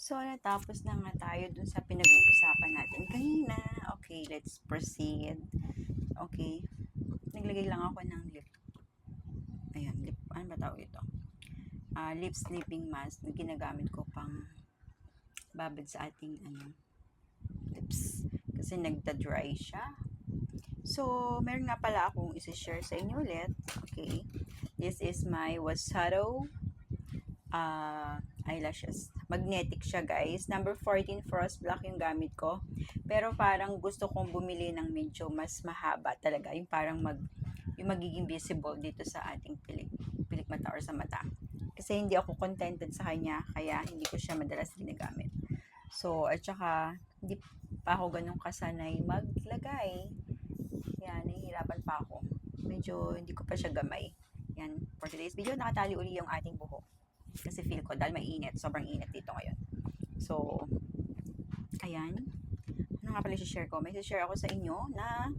So, natapos na nga tayo dun sa pinag-uusapan natin kanina. Okay, let's proceed. Okay, naglagay lang ako ng lip. Ayan, lip, ano ba tawag ito? Lip sleeping mask na ginagamit ko pang babad sa ating lips. Kasi nagda-dry siya. So, meron nga pala akong isi-share sa inyo ulit. Okay, this is my Wasaro eyelashes. Magnetic siya, guys. Number 14 Frost Black yung gamit ko. Pero parang gusto kong bumili ng medyo mas mahaba talaga. Yung parang yung magiging visible dito sa ating pilik mata or sa mata. Kasi hindi ako contented sa kanya, kaya hindi ko siya madalas ginagamit. So, at saka, hindi pa ako ganun kasanay maglagay. Yan, nahihirapan pa ako. Medyo hindi ko pa siya gamay. Yan, for today's video, nakatali uli yung ating buhok. Kasi feel ko, dahil mainit, sobrang init dito ngayon. So, ayan. Ano nga pala share ko? May share ako sa inyo na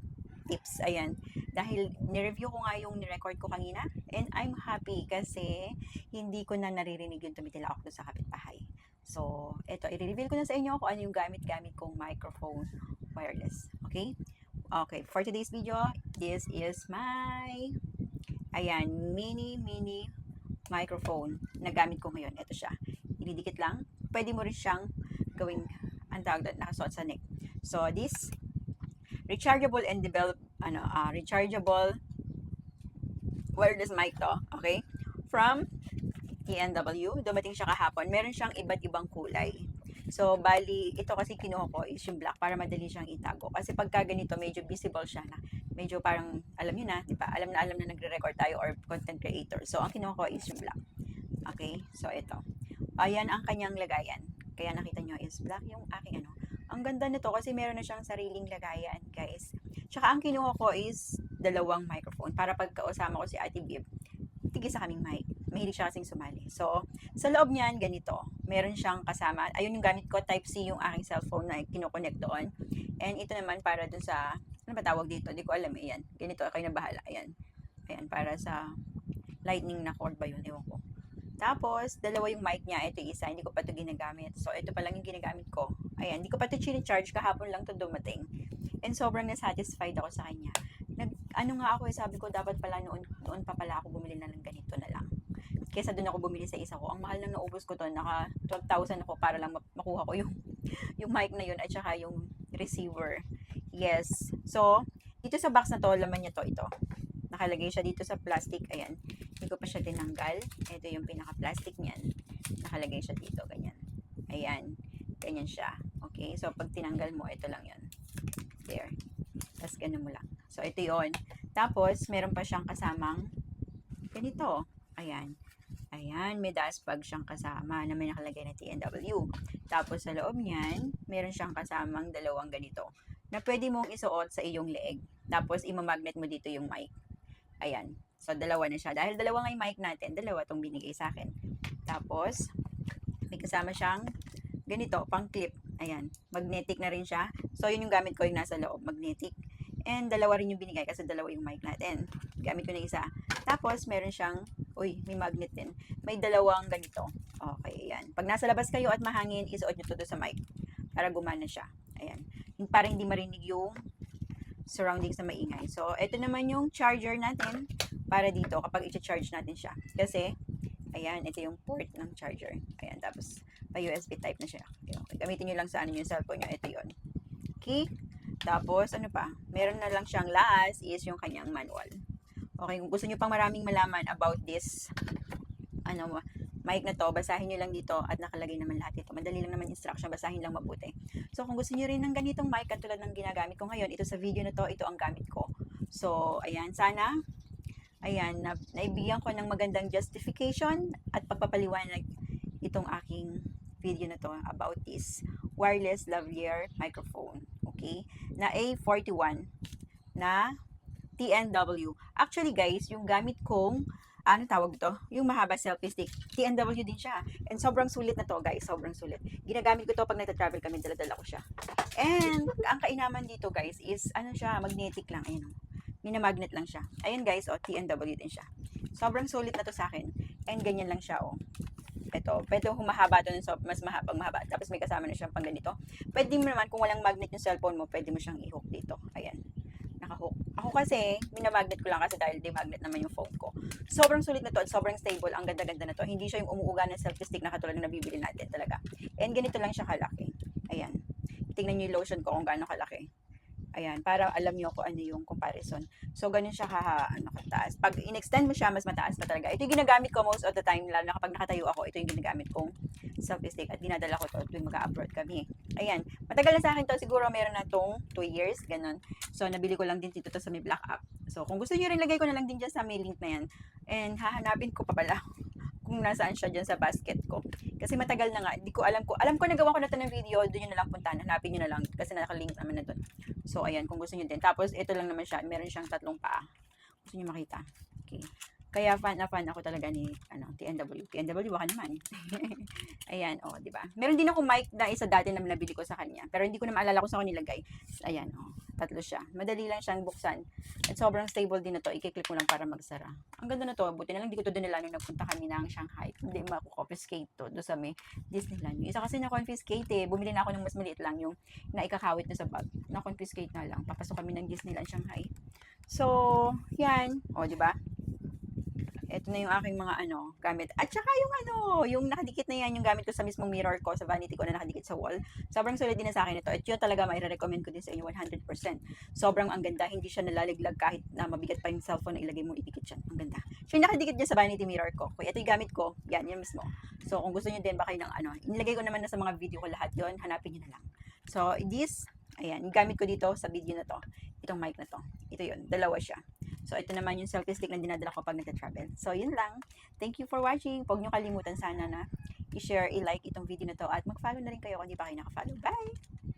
tips. Ayan. Dahil nireview ko nga yung nirecord ko kanina. And I'm happy kasi hindi ko na naririnig yung tumitila ako sa kapitbahay. So, eto, i-reveal ko na sa inyo kung ano yung gamit-gamit kong microphone wireless. Okay? Okay, for today's video, this is my mini microphone na gamit ko ngayon. Ito siya. Ididikit lang. Pwede mo rin siyang gawing nakasuot sa neck. So, this rechargeable and rechargeable wireless mic to. Okay? From TNW. Dumating siya kahapon. Meron siyang iba't ibang kulay. So, bali, ito kasi kinuha ko is yung black para madali siyang itago. Kasi pagka ganito, medyo visible siya na. Medyo parang, alam nyo na, di ba? Alam na nagre-record tayo or content creator. So, ang kinuha ko is yung black. Okay? So, ito. Ayan ang kanyang lagayan. Kaya nakita nyo is black yung aking Ang ganda nito kasi meron na siyang sariling lagayan, guys. Tsaka ang kinuha ko is dalawang microphone para pagkausama ko si Ate Bib, tigisa kaming mic. Mahilig siya kasing sumali. So, sa loob niyan, ganito. Meron siyang kasama. Ayun yung gamit ko, Type-C yung aking cellphone na kinoconnect doon. And ito naman para dun sa, ano ba tawag dito? Hindi ko alam. Ayan. Ganito, kayo na bahala. Ayan. Ayan, para sa lightning na cord ba yun? Ewan ko. Tapos, dalawa yung mic niya. Ito isa. Hindi ko pa ito ginagamit. So, ito pa lang yung ginagamit ko. Ayan. Hindi ko pa ito charge. Kahapon lang ito dumating. And sobrang na-satisfied ako sa kanya. Nga ako, sabi ko, dapat pala noon pa pala ako bumili na lang ganito na lang. Kesa doon ako bumili sa isa ko. Ang mahal nang naubos ko to, naka 12,000 ako para lang makuha ko yung mic na yun at saka yung receiver. Yes. So, dito sa box na to, laman niya to ito. Nakalagay siya dito sa plastic. Ayan. Hindi ko pa siya tinanggal. Ito yung pinaka-plastic niyan. Nakalagay siya dito. Ganyan. Ayan. Ganyan siya. Okay. So, pag tinanggal mo, ito lang yun. There. Tapos, ganun mo lang. So, ito yun. Tapos, meron pa siyang kasamang ganito. Ayan. Ayan, may dashbag siyang kasama na may nakalagay na TNW. Tapos sa loob niyan, meron siyang kasamang dalawang ganito na pwede mong isuot sa iyong leeg. Tapos imamagnet mo dito yung mic. Ayan. So dalawa na siya. Dahil dalawa nga yung mic natin, dalawa tong binigay sa akin. Tapos may kasama siyang ganito, pang clip. Ayan, magnetic na rin siya. So yun yung gamit ko yung nasa loob, magnetic. And dalawa rin yung binigay kasi dalawa yung mic natin. Gamit ko na isa. Tapos meron siyang may magnet din. May dalawang ganito. Okay, ayan. Pag nasa labas kayo at mahangin, isuot nyo to sa mic para gumana siya. Ayan. Para hindi marinig yung surroundings na maingay. So, ito naman yung charger natin para dito kapag i-charge natin siya. Kasi, ayan, ito yung port ng charger. Ayan, tapos, pa USB type na siya. Okay, gamitin nyo lang sa yung cellphone nyo. Ito yun. Okay? Tapos, ano pa? Meron na lang siyang last is yung kanyang manual. Okay, kung gusto nyo pang maraming malaman about this mic na to, basahin nyo lang dito at nakalagay naman lahat ito. Madali lang naman instruction, basahin lang mabuti. So, kung gusto nyo rin ng ganitong mic katulad ng ginagamit ko ngayon, ito sa video na to, ito ang gamit ko. So, ayan, sana, naibigyan ko ng magandang justification at pagpapaliwanag itong aking video na to about this wireless lavalier microphone. Okay? Na A41 na TNW. Actually guys, yung gamit kong tawag ito? Yung mahaba selfie stick. TNW din siya. And sobrang sulit na to guys. Sobrang sulit. Ginagamit ko to pag nagta-travel kami. Dala-dala ko siya. And ang kainaman dito guys is siya, magnetic lang. Ayun. Minamagnet lang siya. Ayun guys, TNW din siya. Sobrang sulit na to sa akin. And ganyan lang siya, ito, pwede humahaba to so mas mahaba. Tapos may kasama na siyang pang ganito. Pwede mo naman, kung walang magnet yung cellphone mo, pwede mo siyang i-hook dito. Ayan, naka-hook. Ako kasi, minamagnet ko lang kasi dahil di magnet naman yung phone ko. Sobrang sulit na to at sobrang stable. Ang ganda-ganda na to. Hindi siya yung umuuga ng selfie stick na katulad ng nabibili natin talaga. And ganito lang siya kalaki. Ayan. Tingnan nyo yung lotion ko kung gaano kalaki. Ayan, para alam nyo kung ano yung comparison. So, ganun siya kataas. Pag in-extend mo siya, mas mataas pa talaga. Ito yung ginagamit ko most of the time, lalo na kapag nakatayo ako, ito yung ginagamit kong selfie stick at dinadala ko to tuwing mag-abroad kami. Ayan, matagal na sa akin to, siguro meron na tong 2 years, ganun. So, nabili ko lang din dito to sa may Black App. So, kung gusto nyo rin, lagay ko na lang din dyan sa may link na yan. And hahanapin ko pa pala kung nasaan siya dyan sa basket ko. Kasi matagal na nga, hindi ko alam ko nagawa ko na ito ng video, doon nyo na lang puntahan, hanapin nyo na lang, kasi nakalink naman na doon. So, ayan, kung gusto nyo din. Tapos, ito lang naman siya, meron siyang 3 paa. Gusto nyo makita? Okay. Kaya fan na fan ako talaga ni TNW. TNW baka naman. Ayan, oh, di ba? Meron din ako mic na isa dati na nabili ko sa kanya. Pero hindi ko na maalala kung saan ko nilagay. Ayan, oh, 3 siya. Madali lang siyang buksan. At sobrang stable din na to. I-click mo lang para magsara. Ang ganda na to. Buti na lang di ko to dinala nung nagpunta kami ng Shanghai. Hindi mako-confiscate to do sa may Disneyland. Yung isa kasi na-confiscate eh. Bumili na ako ng mas maliit lang yung naikakawit na sa bag. Na-confiscate na lang. Papasok kami ng Disneyland Shanghai. So, yan. O, di ba? Ito na yung aking mga gamit. At saka yung nakadikit na yan, yung gamit ko sa mismong mirror ko, sa vanity ko na nakadikit sa wall. Sobrang solid din na sa akin ito. At yun talaga mai-recommend ko din sa inyo 100%. Sobrang ang ganda. Hindi siya nalaliglag kahit na mabigat pa yung cellphone na ilagay mo, idikit siya. Ang ganda. Siya yung nakadikit dyan sa vanity mirror ko. Kaya ito yung gamit ko. Yan mismo. So, kung gusto nyo din, baka ng inilagay ko naman na sa mga video ko lahat yon, hanapin nyo na lang. So, ayan, yung gamit ko dito sa video na to. Itong mic na to. Ito yun. Dalawa siya. So, ito naman yung selfie stick na dinadala ko pag nagta-travel. So, yun lang. Thank you for watching. Huwag nyo kalimutan sana na i-share, i-like itong video na to at mag-follow na rin kayo kung hindi pa kayo naka-follow. Bye!